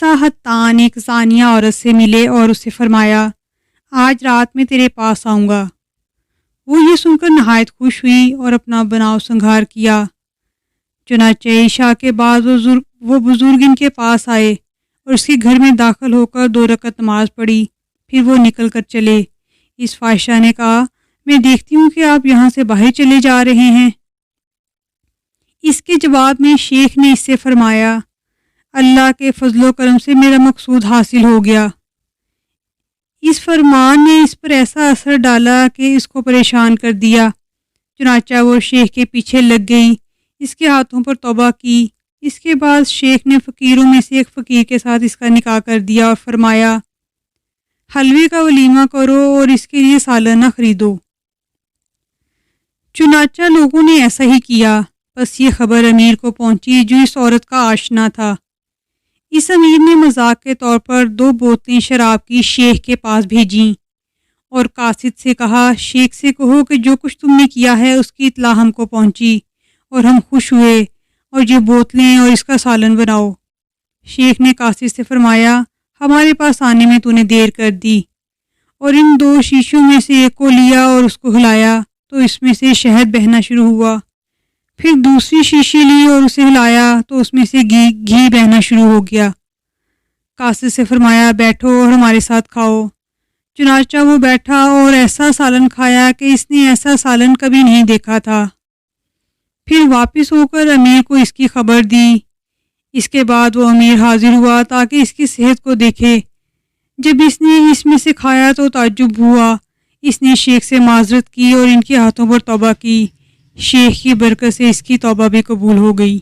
عیسیٰ حتان ایک زانیہ عورت سے ملے اور اسے فرمایا آج رات میں تیرے پاس آؤں گا۔ وہ یہ سن کر نہایت خوش ہوئی اور اپنا بناؤ سنگھار کیا۔ چنانچہ عشاء کے بعد وہ بزرگ ان کے پاس آئے اور اس کے گھر میں داخل ہو کر 2 رکعت نماز پڑھی، پھر وہ نکل کر چلے۔ اس فاحشہ نے کہا میں دیکھتی ہوں کہ آپ یہاں سے باہر چلے جا رہے ہیں۔ اس کے جواب میں شیخ نے اس سے فرمایا اللہ کے فضل و کرم سے میرا مقصود حاصل ہو گیا۔ اس فرمان نے اس پر ایسا اثر ڈالا کہ اس کو پریشان کر دیا، چنانچہ وہ شیخ کے پیچھے لگ گئی، اس کے ہاتھوں پر توبہ کی۔ اس کے بعد شیخ نے فقیروں میں سے ایک فقیر کے ساتھ اس کا نکاح کر دیا اور فرمایا حلوے کا ولیمہ کرو اور اس کے لیے سالنہ خریدو۔ چنانچہ لوگوں نے ایسا ہی کیا۔ بس یہ خبر امیر کو پہنچی جو اس عورت کا آشنا تھا۔ اس امیر نے مذاق کے طور پر 2 بوتلیں شراب کی شیخ کے پاس بھیجیں اور قاصد سے کہا شیخ سے کہو کہ جو کچھ تم نے کیا ہے اس کی اطلاع ہم کو پہنچی اور ہم خوش ہوئے، اور یہ بوتلیں اور اس کا سالن بناؤ۔ شیخ نے قاصد سے فرمایا ہمارے پاس آنے میں تو نے دیر کر دی، اور ان 2 شیشوں میں سے ایک کو لیا اور اس کو ہلایا تو اس میں سے شہد بہنا شروع ہوا، پھر دوسری شیشی لی اور اسے ہلایا تو اس میں سے گھی بہنا شروع ہو گیا۔ قاصد سے فرمایا بیٹھو اور ہمارے ساتھ کھاؤ۔ چنانچہ وہ بیٹھا اور ایسا سالن کھایا کہ اس نے ایسا سالن کبھی نہیں دیکھا تھا۔ پھر واپس ہو کر امیر کو اس کی خبر دی۔ اس کے بعد وہ امیر حاضر ہوا تاکہ اس کی صحت کو دیکھے۔ جب اس نے اس میں سے کھایا تو تعجب ہوا۔ اس نے شیخ سے معذرت کی اور ان کے ہاتھوں پر توبہ کی۔ شیخ کی برکت سے اس کی توبہ بھی قبول ہو گئی۔